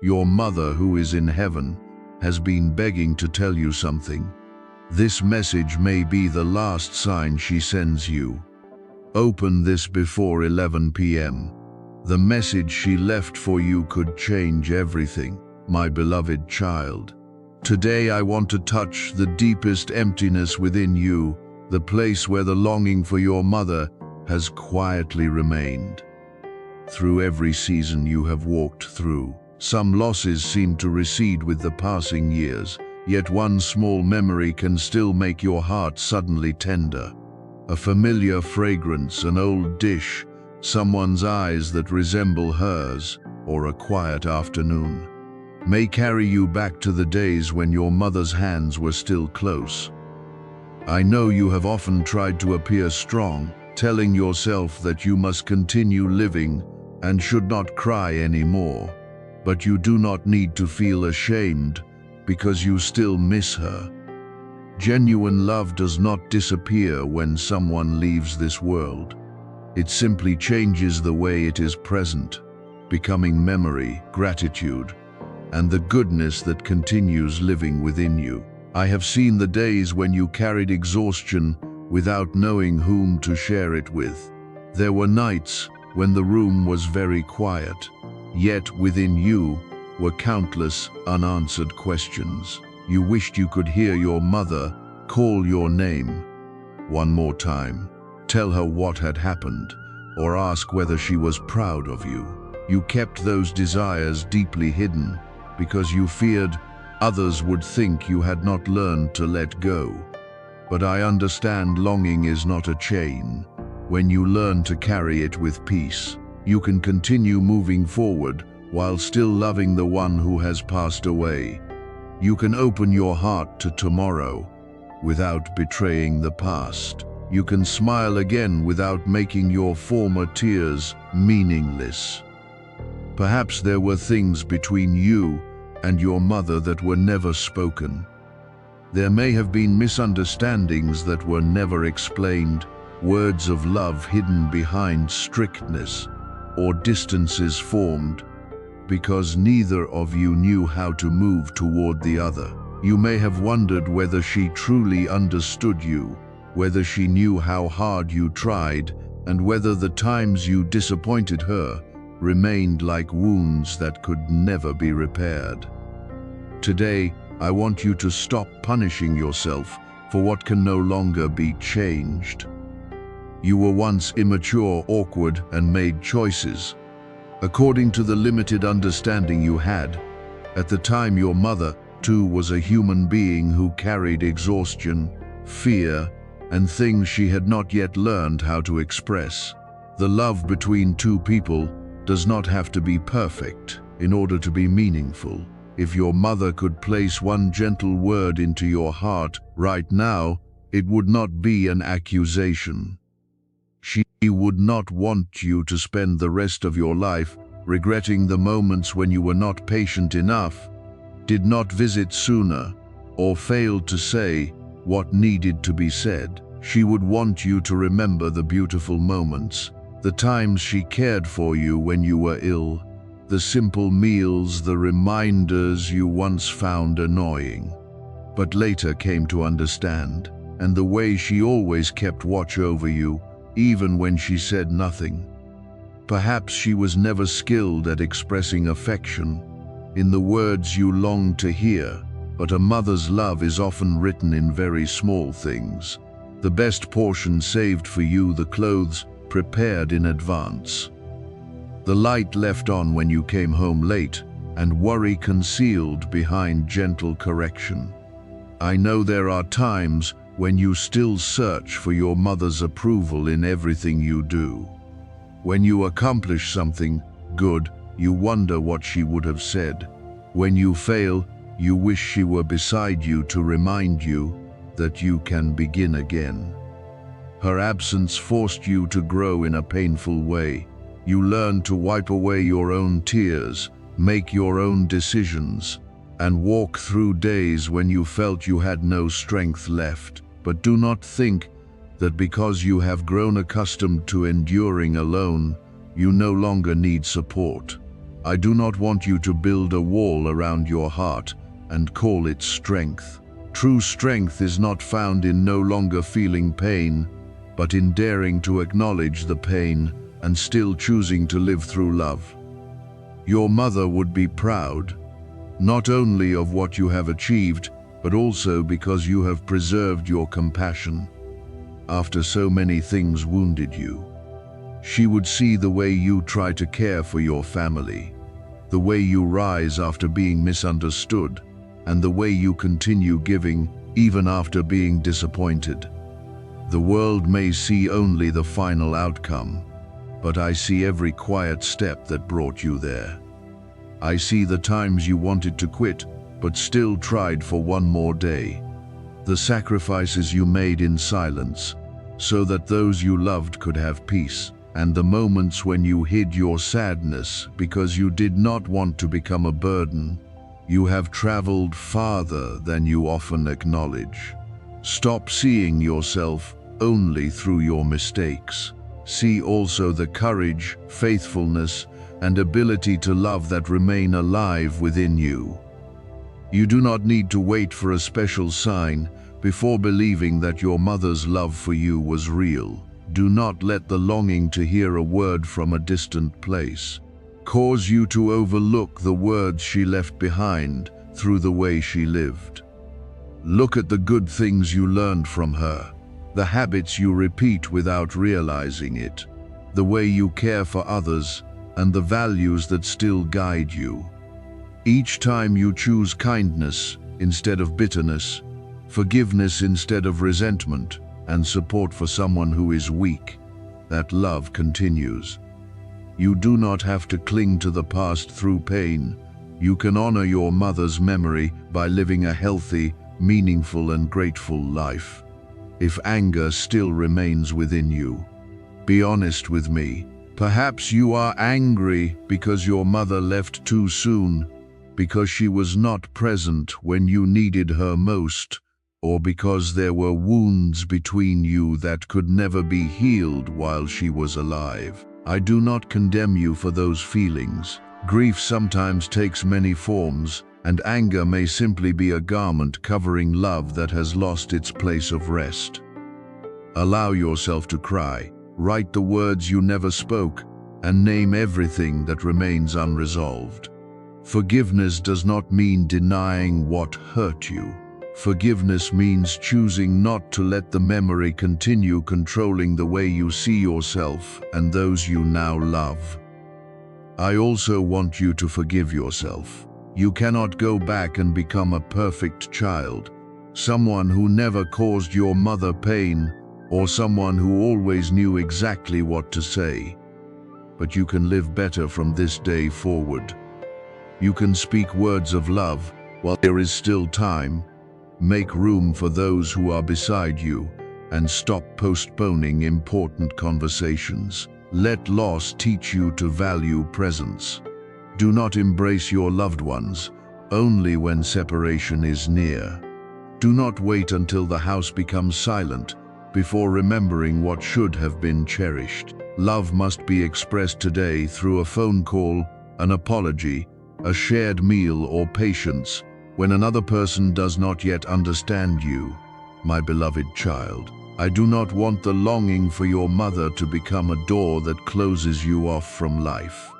Your mother, who is in heaven, has been begging to tell you something. This message may be the last sign she sends you. Open this before 11 p.m. The message she left for you could change everything, my beloved child. Today I want to touch the deepest emptiness within you, the place where the longing for your mother has quietly remained. Through every season you have walked through, some losses seem to recede with the passing years, yet one small memory can still make your heart suddenly tender. A familiar fragrance, an old dish, someone's eyes that resemble hers, or a quiet afternoon, may carry you back to the days when your mother's hands were still close. I know you have often tried to appear strong, telling yourself that you must continue living and should not cry anymore. But you do not need to feel ashamed because you still miss her. Genuine love does not disappear when someone leaves this world. It simply changes the way it is present, becoming memory, gratitude, and the goodness that continues living within you. I have seen the days when you carried exhaustion without knowing whom to share it with. There were nights when the room was very quiet, yet within you were countless unanswered questions. You wished you could hear your mother call your name one more time, tell her what had happened, or ask whether she was proud of you. You kept those desires deeply hidden because you feared others would think you had not learned to let go. But I understand longing is not a chain. When you learn to carry it with peace, you can continue moving forward while still loving the one who has passed away. You can open your heart to tomorrow without betraying the past. You can smile again without making your former tears meaningless. Perhaps there were things between you and your mother that were never spoken. There may have been misunderstandings that were never explained, words of love hidden behind strictness, or distances formed because neither of you knew how to move toward the other. You may have wondered whether she truly understood you, whether she knew how hard you tried, and whether the times you disappointed her remained like wounds that could never be repaired. Today, I want you to stop punishing yourself for what can no longer be changed. You were once immature, awkward, and made choices according to the limited understanding you had. At the time, your mother, too, was a human being who carried exhaustion, fear, and things she had not yet learned how to express. The love between two people does not have to be perfect in order to be meaningful. If your mother could place one gentle word into your heart right now, it would not be an accusation. She would not want you to spend the rest of your life regretting the moments when you were not patient enough, did not visit sooner, or failed to say what needed to be said. She would want you to remember the beautiful moments, the times she cared for you when you were ill, the simple meals, the reminders you once found annoying, but later came to understand, and the way she always kept watch over you, even when she said nothing. Perhaps she was never skilled at expressing affection in the words you longed to hear, but a mother's love is often written in very small things. The best portion saved for you, the clothes prepared in advance, the light left on when you came home late, and worry concealed behind gentle correction. I know there are times when you still search for your mother's approval in everything you do. When you accomplish something good, you wonder what she would have said. When you fail, you wish she were beside you to remind you that you can begin again. Her absence forced you to grow in a painful way. You learned to wipe away your own tears, make your own decisions, and walk through days when you felt you had no strength left. But do not think that because you have grown accustomed to enduring alone, you no longer need support. I do not want you to build a wall around your heart and call it strength. True strength is not found in no longer feeling pain, but in daring to acknowledge the pain and still choosing to live through love. Your mother would be proud, not only of what you have achieved, but also because you have preserved your compassion. After so many things wounded you, she would see the way you try to care for your family, the way you rise after being misunderstood, and the way you continue giving even after being disappointed. The world may see only the final outcome, but I see every quiet step that brought you there. I see the times you wanted to quit, but still tried for one more day. The sacrifices you made in silence, so that those you loved could have peace, and the moments when you hid your sadness because you did not want to become a burden. You have traveled farther than you often acknowledge. Stop seeing yourself only through your mistakes. See also the courage, faithfulness, and ability to love that remain alive within you. You do not need to wait for a special sign before believing that your mother's love for you was real. Do not let the longing to hear a word from a distant place cause you to overlook the words she left behind through the way she lived. Look at the good things you learned from her, the habits you repeat without realizing it, the way you care for others, and the values that still guide you. Each time you choose kindness instead of bitterness, forgiveness instead of resentment, and support for someone who is weak, that love continues. You do not have to cling to the past through pain. You can honor your mother's memory by living a healthy, meaningful, and grateful life. If anger still remains within you, be honest with me. Perhaps you are angry because your mother left too soon, because she was not present when you needed her most, or because there were wounds between you that could never be healed while she was alive. I do not condemn you for those feelings. Grief sometimes takes many forms, and anger may simply be a garment covering love that has lost its place of rest. Allow yourself to cry, write the words you never spoke, and name everything that remains unresolved. Forgiveness does not mean denying what hurt you. Forgiveness means choosing not to let the memory continue controlling the way you see yourself and those you now love. I also want you to forgive yourself. You cannot go back and become a perfect child, someone who never caused your mother pain, or someone who always knew exactly what to say. But you can live better from this day forward. You can speak words of love while there is still time. Make room for those who are beside you, and stop postponing important conversations. Let loss teach you to value presence. Do not embrace your loved ones only when separation is near. Do not wait until the house becomes silent before remembering what should have been cherished. Love must be expressed today through a phone call, an apology, a shared meal, or patience when another person does not yet understand you. My beloved child, I do not want the longing for your mother to become a door that closes you off from life.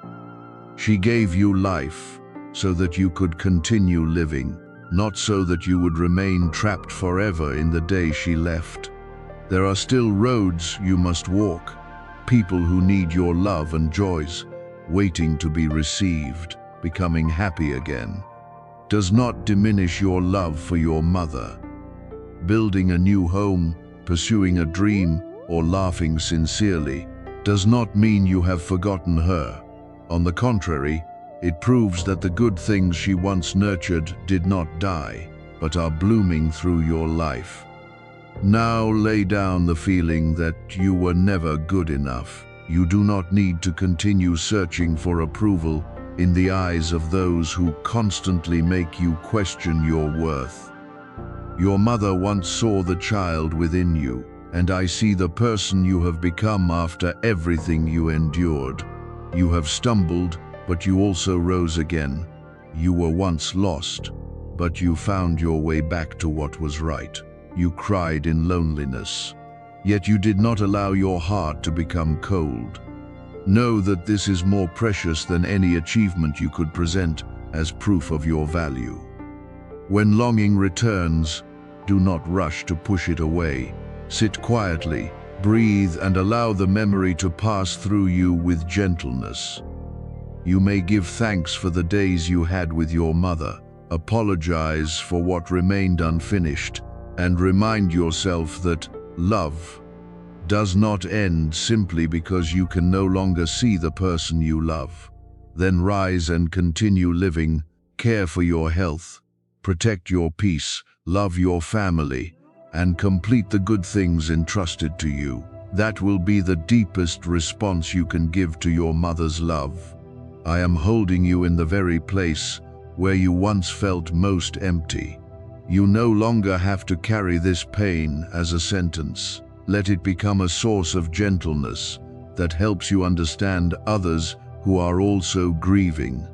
She gave you life so that you could continue living, not so that you would remain trapped forever in the day she left. There are still roads you must walk, people who need your love and joys, waiting to be received, becoming happy again. Does not diminish your love for your mother. Building a new home, pursuing a dream, or laughing sincerely does not mean you have forgotten her. On the contrary, it proves that the good things she once nurtured did not die, but are blooming through your life. Now lay down the feeling that you were never good enough. You do not need to continue searching for approval in the eyes of those who constantly make you question your worth. Your mother once saw the child within you, and I see the person you have become after everything you endured. You have stumbled, but you also rose again. You were once lost, but you found your way back to what was right. You cried in loneliness, yet you did not allow your heart to become cold. Know that this is more precious than any achievement you could present as proof of your value. When longing returns, do not rush to push it away. Sit quietly, breathe, and allow the memory to pass through you with gentleness. You may give thanks for the days you had with your mother, apologize for what remained unfinished, and remind yourself that love does not end simply because you can no longer see the person you love. Then rise and continue living, care for your health, protect your peace, love your family, and complete the good things entrusted to you. That will be the deepest response you can give to your mother's love. I am holding you in the very place where you once felt most empty. You no longer have to carry this pain as a sentence. Let it become a source of gentleness that helps you understand others who are also grieving.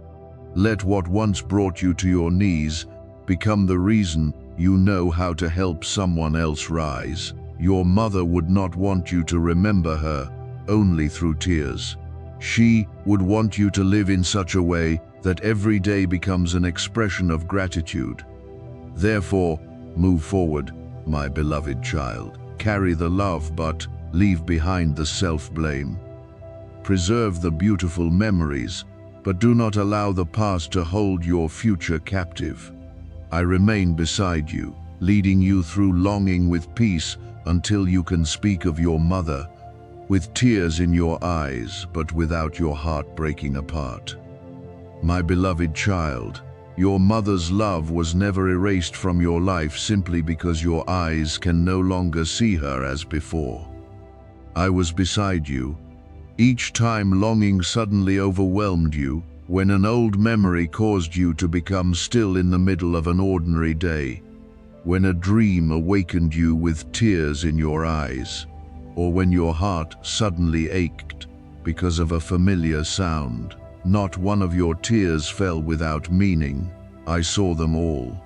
Let what once brought you to your knees become the reason you know how to help someone else rise. Your mother would not want you to remember her only through tears. She would want you to live in such a way that every day becomes an expression of gratitude. Therefore, move forward, my beloved child. Carry the love, but leave behind the self-blame. Preserve the beautiful memories, but do not allow the past to hold your future captive. I remain beside you, leading you through longing with peace until you can speak of your mother, with tears in your eyes, but without your heart breaking apart. My beloved child, your mother's love was never erased from your life simply because your eyes can no longer see her as before. I was beside you, each time longing suddenly overwhelmed you, when an old memory caused you to become still in the middle of an ordinary day, when a dream awakened you with tears in your eyes, or when your heart suddenly ached because of a familiar sound. Not one of your tears fell without meaning. I saw them all,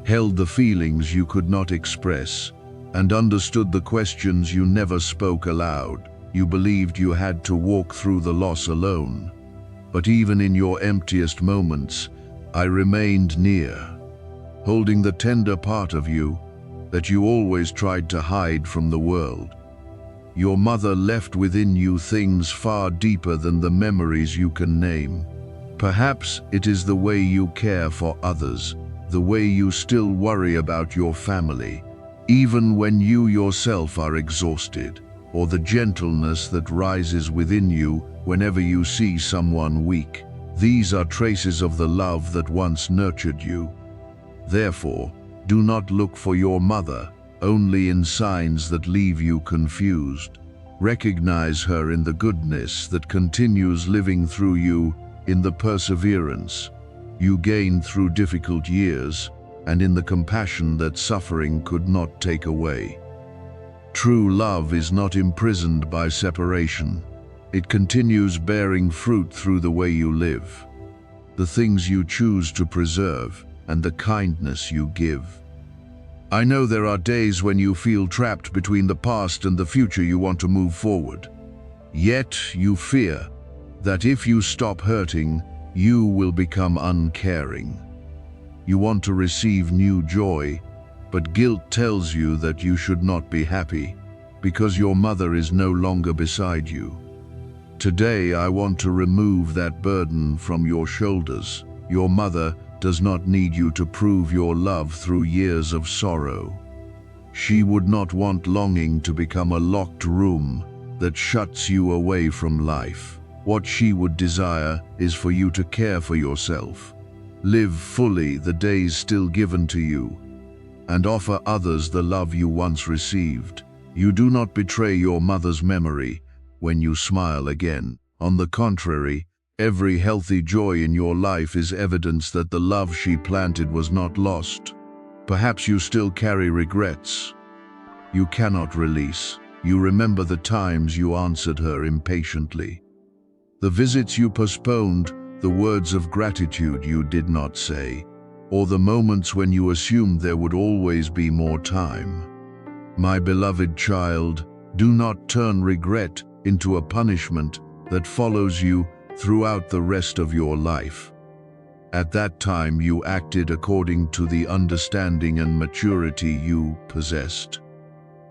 held the feelings you could not express, and understood the questions you never spoke aloud. You believed you had to walk through the loss alone. But even in your emptiest moments, I remained near, holding the tender part of you that you always tried to hide from the world. Your mother left within you things far deeper than the memories you can name. Perhaps it is the way you care for others, the way you still worry about your family, even when you yourself are exhausted, or the gentleness that rises within you whenever you see someone weak. These are traces of the love that once nurtured you. Therefore, do not look for your mother only in signs that leave you confused. Recognize her in the goodness that continues living through you, in the perseverance you gained through difficult years, and in the compassion that suffering could not take away. True love is not imprisoned by separation. It continues bearing fruit through the way you live, the things you choose to preserve, and the kindness you give. I know there are days when you feel trapped between the past and the future you want to move forward. Yet you fear that if you stop hurting, you will become uncaring. You want to receive new joy, but guilt tells you that you should not be happy because your mother is no longer beside you. Today I want to remove that burden from your shoulders. Your mother does not need you to prove your love through years of sorrow. She would not want longing to become a locked room that shuts you away from life. What she would desire is for you to care for yourself, live fully the days still given to you, and offer others the love you once received. You do not betray your mother's memory when you smile again. On the contrary, every healthy joy in your life is evidence that the love she planted was not lost. Perhaps you still carry regrets you cannot release. You remember the times you answered her impatiently, the visits you postponed the words of gratitude you did not say, or the moments when you assumed there would always be more time. My beloved child, do not turn regret into a punishment that follows you throughout the rest of your life. At that time you acted according to the understanding and maturity you possessed.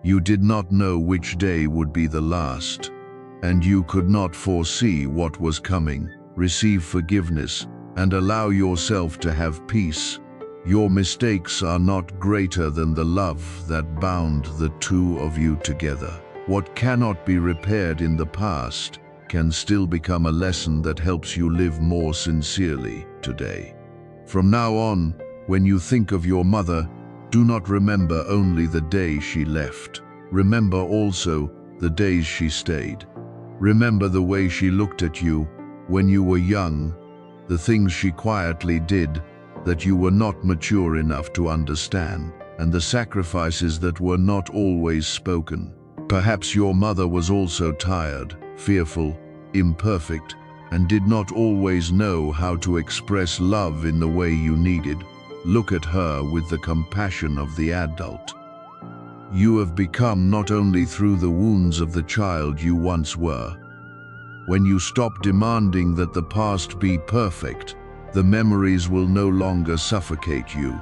You did not know which day would be the last, and you could not foresee what was coming. Receive forgiveness and allow yourself to have peace. Your mistakes are not greater than the love that bound the two of you together. What cannot be repaired in the past can still become a lesson that helps you live more sincerely today. From now on, when you think of your mother, do not remember only the day she left. Remember also the days she stayed. Remember the way she looked at you when you were young, the things she quietly did that you were not mature enough to understand, and the sacrifices that were not always spoken. Perhaps your mother was also tired, fearful, imperfect, and did not always know how to express love in the way you needed. Look at her with the compassion of the adult. You have become not only through the wounds of the child you once were. When you stop demanding that the past be perfect, the memories will no longer suffocate you.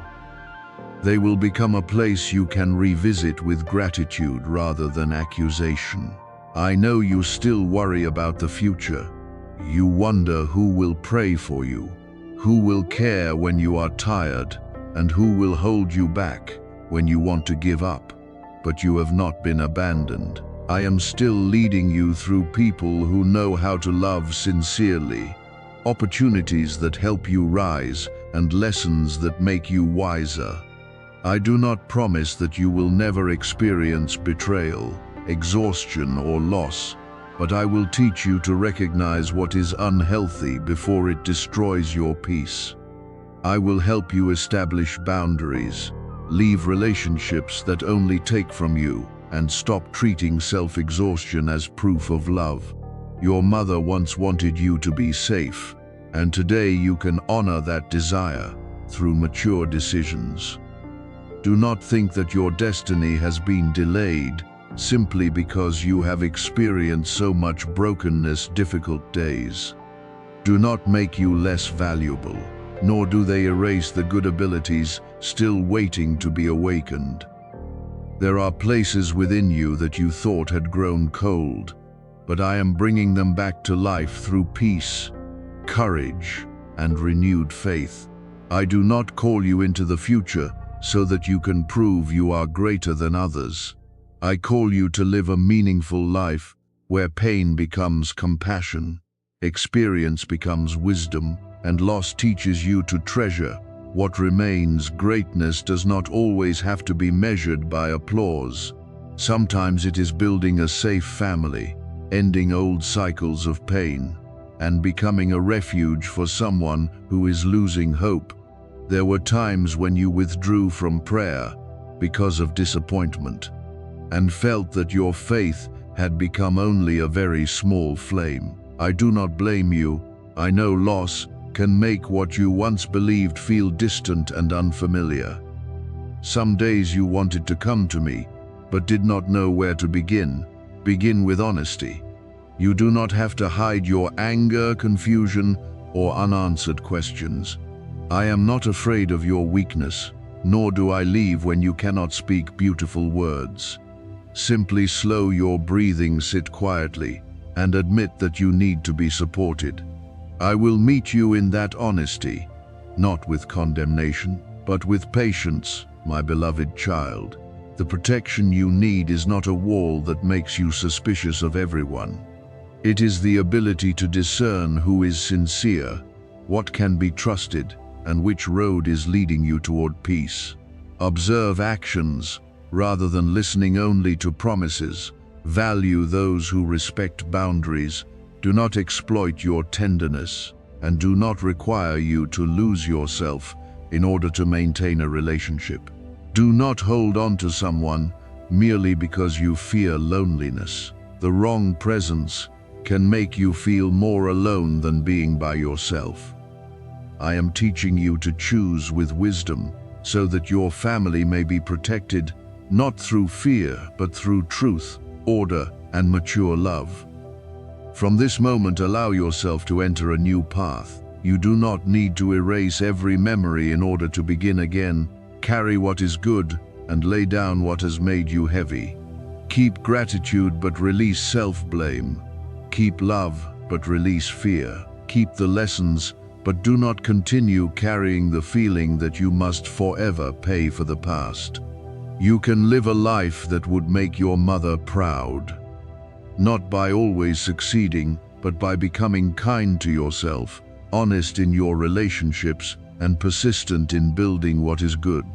They will become a place you can revisit with gratitude rather than accusation. I know you still worry about the future. You wonder who will pray for you, who will care when you are tired, and who will hold you back when you want to give up. But you have not been abandoned. I am still leading you through people who know how to love sincerely, opportunities that help you rise, and lessons that make you wiser. I do not promise that you will never experience betrayal, exhaustion, or loss, but I will teach you to recognize what is unhealthy before it destroys your peace. I will help you establish boundaries, leave relationships that only take from you, and stop treating self-exhaustion as proof of love. Your mother once wanted you to be safe, and today you can honor that desire through mature decisions. Do not think that your destiny has been delayed simply because you have experienced so much brokenness, difficult days. Do not make you less valuable, nor do they erase the good abilities still waiting to be awakened. There are places within you that you thought had grown cold, but I am bringing them back to life through peace, courage, and renewed faith. I do not call you into the future so that you can prove you are greater than others. I call you to live a meaningful life where pain becomes compassion, experience becomes wisdom, and loss teaches you to treasure what remains. Greatness does not always have to be measured by applause. Sometimes it is building a safe family, ending old cycles of pain, and becoming a refuge for someone who is losing hope. There were times when you withdrew from prayer because of disappointment, and felt that your faith had become only a very small flame. I do not blame you. I know loss can make what you once believed feel distant and unfamiliar. Some days you wanted to come to me, but did not know where to begin. Begin with honesty. You do not have to hide your anger, confusion, or unanswered questions. I am not afraid of your weakness, nor do I leave when you cannot speak beautiful words. Simply slow your breathing, sit quietly, and admit that you need to be supported. I will meet you in that honesty, not with condemnation, but with patience, my beloved child. The protection you need is not a wall that makes you suspicious of everyone. It is the ability to discern who is sincere, what can be trusted, and which road is leading you toward peace. Observe actions rather than listening only to promises. Value those who respect boundaries, do not exploit your tenderness, and do not require you to lose yourself in order to maintain a relationship. Do not hold on to someone merely because you fear loneliness. The wrong presence can make you feel more alone than being by yourself. I am teaching you to choose with wisdom so that your family may be protected, not through fear, but through truth, order, and mature love. From this moment, allow yourself to enter a new path. You do not need to erase every memory in order to begin again. Carry what is good and lay down what has made you heavy. Keep gratitude but release self-blame. Keep love but release fear. Keep the lessons but do not continue carrying the feeling that you must forever pay for the past. You can live a life that would make your mother proud. Not by always succeeding, but by becoming kind to yourself, honest in your relationships, and persistent in building what is good.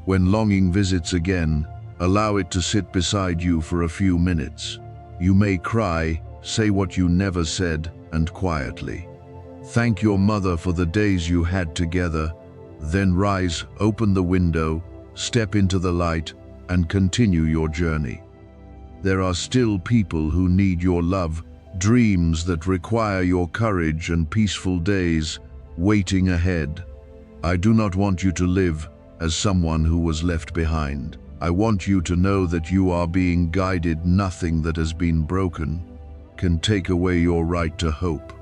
When longing visits again, allow it to sit beside you for a few minutes. You may cry, say what you never said, and quietly thank your mother for the days you had together, then rise, open the window, step into the light, and continue your journey. There are still people who need your love, dreams that require your courage, and peaceful days waiting ahead. I do not want you to live as someone who was left behind. I want you to know that you are being guided. Nothing that has been broken can take away your right to hope.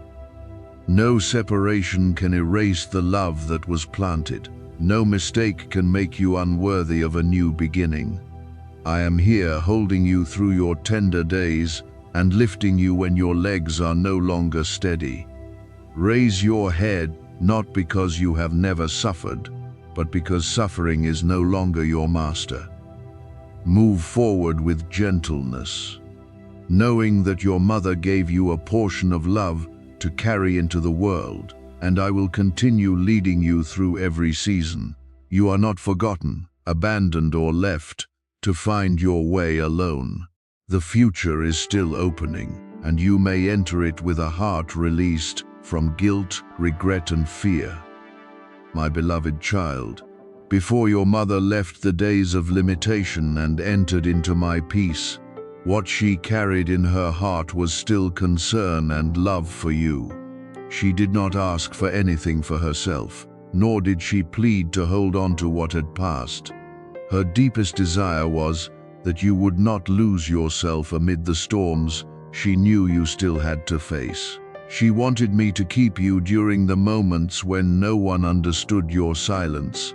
No separation can erase the love that was planted. No mistake can make you unworthy of a new beginning. I am here holding you through your tender days and lifting you when your legs are no longer steady. Raise your head, not because you have never suffered, but because suffering is no longer your master. Move forward with gentleness, knowing that your mother gave you a portion of love to carry into the world, and I will continue leading you through every season. You are not forgotten, abandoned, or left to find your way alone. The future is still opening, and you may enter it with a heart released from guilt, regret, and fear. My beloved child, before your mother left the days of limitation and entered into my peace, what she carried in her heart was still concern and love for you. She did not ask for anything for herself, nor did she plead to hold on to what had passed. Her deepest desire was that you would not lose yourself amid the storms she knew you still had to face. She wanted me to keep you during the moments when no one understood your silence,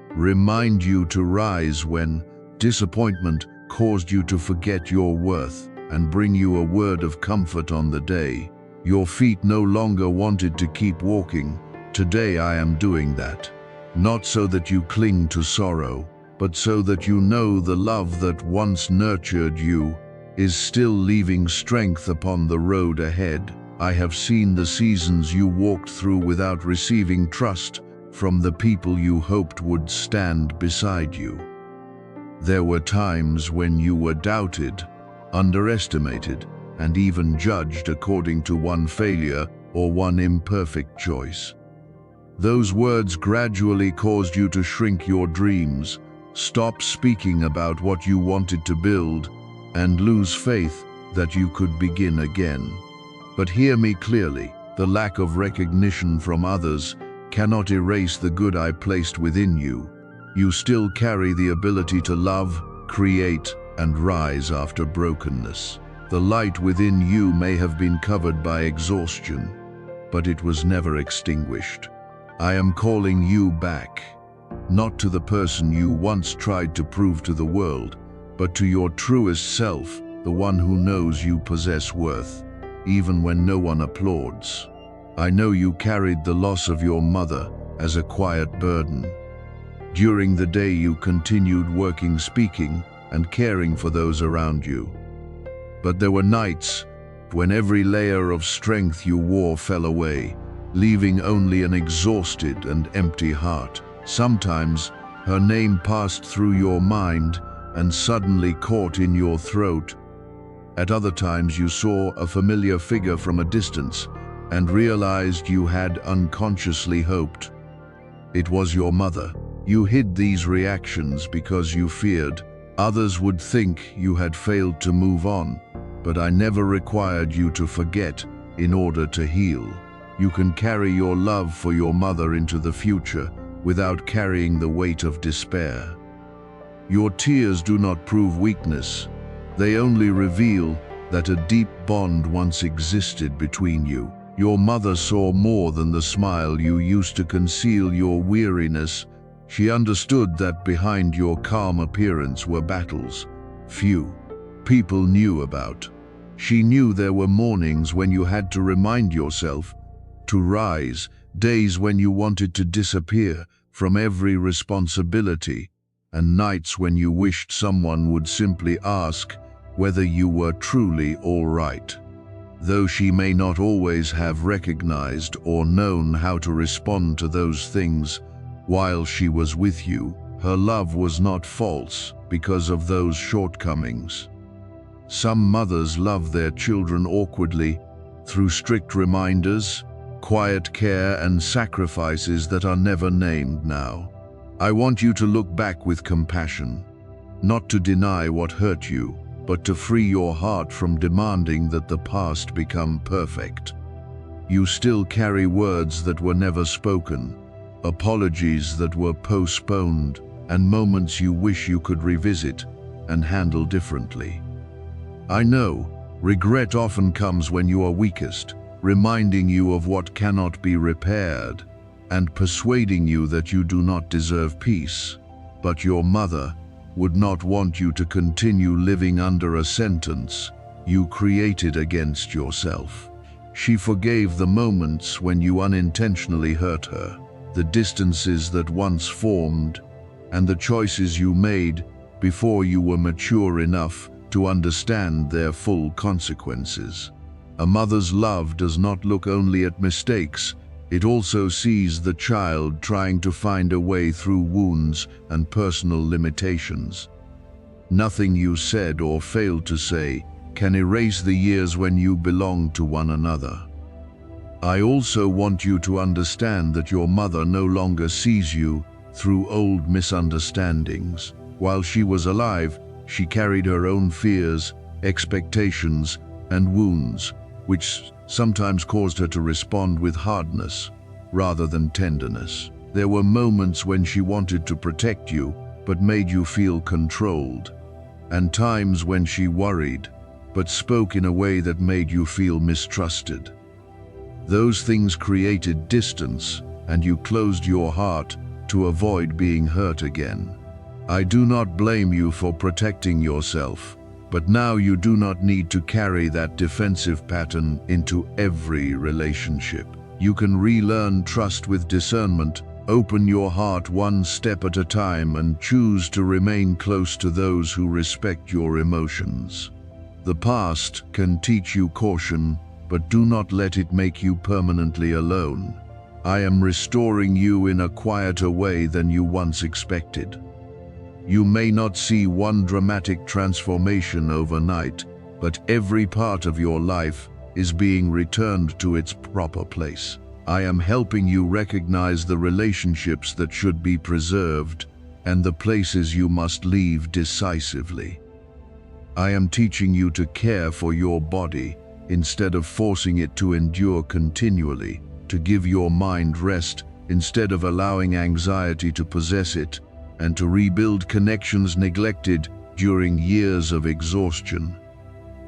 remind you to rise when disappointment caused you to forget your worth, and bring you a word of comfort on the day your feet no longer wanted to keep walking. Today I am doing that, not so that you cling to sorrow, but so that you know the love that once nurtured you is still leaving strength upon the road ahead. I have seen the seasons you walked through without receiving trust from the people you hoped would stand beside you. There were times when you were doubted, underestimated, and even judged according to one failure or one imperfect choice. Those words gradually caused you to shrink your dreams, stop speaking about what you wanted to build, and lose faith that you could begin again. But hear me clearly, the lack of recognition from others cannot erase the good I placed within you. You still carry the ability to love, create, and rise after brokenness. The light within you may have been covered by exhaustion, but it was never extinguished. I am calling you back, not to the person you once tried to prove to the world, but to your truest self, the one who knows you possess worth, even when no one applauds. I know you carried the loss of your mother as a quiet burden. During the day you continued working, speaking, and caring for those around you. But there were nights when every layer of strength you wore fell away, leaving only an exhausted and empty heart. Sometimes her name passed through your mind and suddenly caught in your throat. At other times you saw a familiar figure from a distance and realized you had unconsciously hoped it was your mother. You hid these reactions because you feared others would think you had failed to move on. but I never required you to forget in order to heal. You can carry your love for your mother into the future without carrying the weight of despair. Your tears do not prove weakness. They only reveal that a deep bond once existed between you. Your mother saw more than the smile you used to conceal your weariness. She understood that behind your calm appearance were battles few people knew about. She knew there were mornings when you had to remind yourself to rise, days when you wanted to disappear from every responsibility, and nights when you wished someone would simply ask whether you were truly all right. Though she may not always have recognized or known how to respond to those things while she was with you, her love was not false because of those shortcomings. Some mothers love their children awkwardly through strict reminders, quiet care, and sacrifices that are never named now. I want you to look back with compassion, not to deny what hurt you, but to free your heart from demanding that the past become perfect. You still carry words that were never spoken, apologies that were postponed, and moments you wish you could revisit and handle differently. I know, regret often comes when you are weakest, reminding you of what cannot be repaired and persuading you that you do not deserve peace. But your mother would not want you to continue living under a sentence you created against yourself. She forgave the moments when you unintentionally hurt her, the distances that once formed, and the choices you made before you were mature enough to understand their full consequences. A mother's love does not look only at mistakes, it also sees the child trying to find a way through wounds and personal limitations. Nothing you said or failed to say can erase the years when you belonged to one another. I also want you to understand that your mother no longer sees you through old misunderstandings. While she was alive, she carried her own fears, expectations, and wounds, which sometimes caused her to respond with hardness rather than tenderness. There were moments when she wanted to protect you, but made you feel controlled, and times when she worried, but spoke in a way that made you feel mistrusted. Those things created distance, and you closed your heart to avoid being hurt again. I do not blame you for protecting yourself, but now you do not need to carry that defensive pattern into every relationship. You can relearn trust with discernment, open your heart one step at a time, and choose to remain close to those who respect your emotions. The past can teach you caution, but do not let it make you permanently alone. I am restoring you in a quieter way than you once expected. You may not see one dramatic transformation overnight, but every part of your life is being returned to its proper place. I am helping you recognize the relationships that should be preserved and the places you must leave decisively. I am teaching you to care for your body instead of forcing it to endure continually, to give your mind rest instead of allowing anxiety to possess it, and to rebuild connections neglected during years of exhaustion.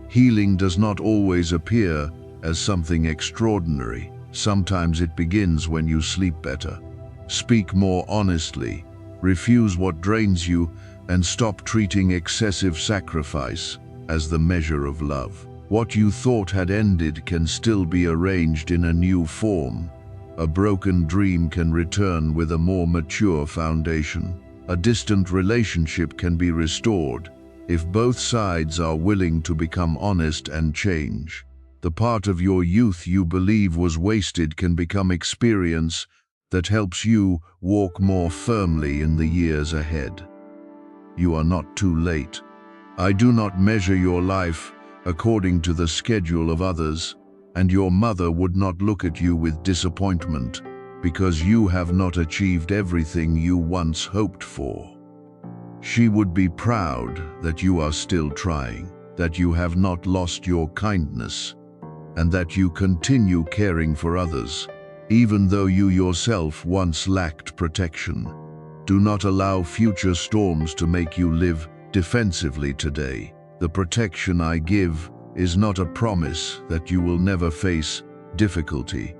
Healing does not always appear as something extraordinary. Sometimes it begins when you sleep better, speak more honestly, refuse what drains you, and stop treating excessive sacrifice as the measure of love. What you thought had ended can still be arranged in a new form. A broken dream can return with a more mature foundation. A distant relationship can be restored if both sides are willing to become honest and change. The part of your youth you believe was wasted can become experience that helps you walk more firmly in the years ahead. You are not too late. I do not measure your life according to the schedule of others, and your mother would not look at you with disappointment because you have not achieved everything you once hoped for. She would be proud that you are still trying. that you have not lost your kindness, and that you continue caring for others, even though you yourself once lacked protection. Do not allow future storms to make you live defensively today. The protection I give is not a promise that you will never face difficulty,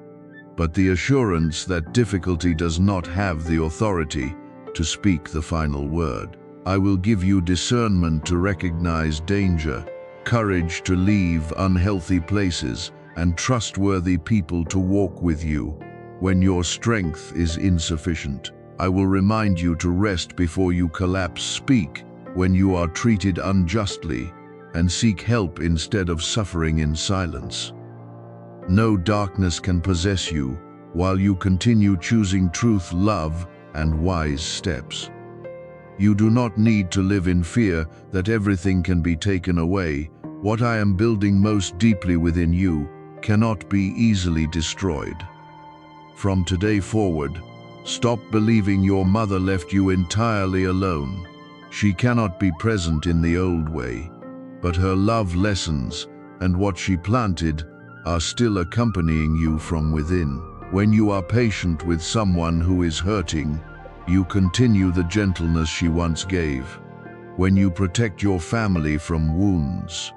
but the assurance that difficulty does not have the authority to speak the final word. I will give you discernment to recognize danger, courage to leave unhealthy places, and trustworthy people to walk with you when your strength is insufficient. I will remind you to rest before you collapse, speak when you are treated unjustly, and seek help instead of suffering in silence. No darkness can possess you while you continue choosing truth, love, and wise steps. You do not need to live in fear that everything can be taken away. What I am building most deeply within you cannot be easily destroyed. From today forward, stop believing your mother left you entirely alone. She cannot be present in the old way, but her love lessons and what she planted are still accompanying you from within. When you are patient with someone who is hurting, you continue the gentleness she once gave. When you protect your family from wounds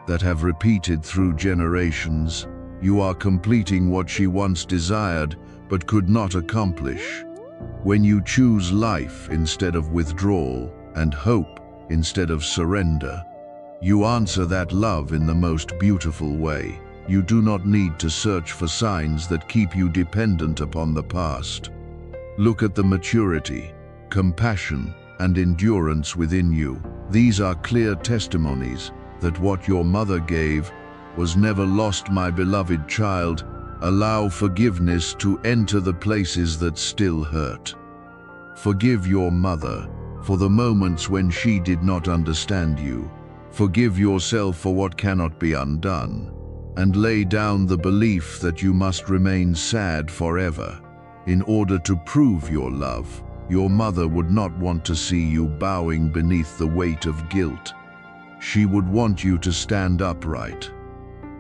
that have repeated through generations, you are completing what she once desired but could not accomplish. When you choose life instead of withdrawal and hope instead of surrender, you answer that love in the most beautiful way. You do not need to search for signs that keep you dependent upon the past. Look at the maturity, compassion, and endurance within you. These are clear testimonies that what your mother gave was never lost. My beloved child, allow forgiveness to enter the places that still hurt. Forgive your mother for the moments when she did not understand you. Forgive yourself for what cannot be undone, and lay down the belief that you must remain sad forever. In order to prove your love, your mother would not want to see you bowing beneath the weight of guilt. She would want you to stand upright,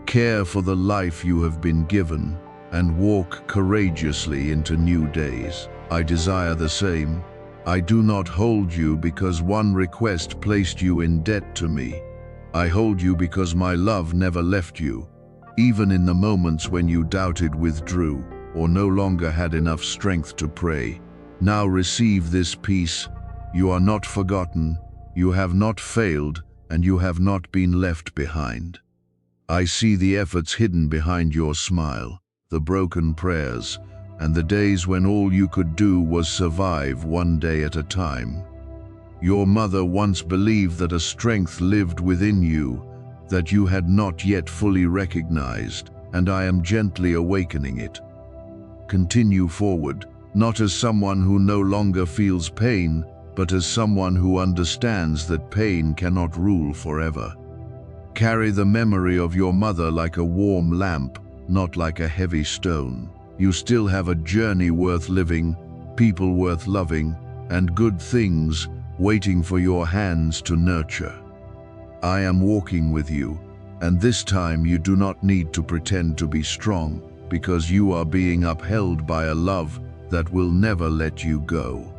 care for the life you have been given, and walk courageously into new days. I desire the same. I do not hold you because one request placed you in debt to me. I hold you because my love never left you, even in the moments when you doubted, withdrew, or no longer had enough strength to pray. Now receive this peace. You are not forgotten, you have not failed, and you have not been left behind. I see the efforts hidden behind your smile, the broken prayers, and the days when all you could do was survive one day at a time. Your mother once believed that a strength lived within you that you had not yet fully recognized, and I am gently awakening it. Continue forward, not as someone who no longer feels pain, but as someone who understands that pain cannot rule forever. Carry the memory of your mother like a warm lamp, not like a heavy stone. You still have a journey worth living, people worth loving, and good things waiting for your hands to nurture. I am walking with you, and this time you do not need to pretend to be strong, because you are being upheld by a love that will never let you go.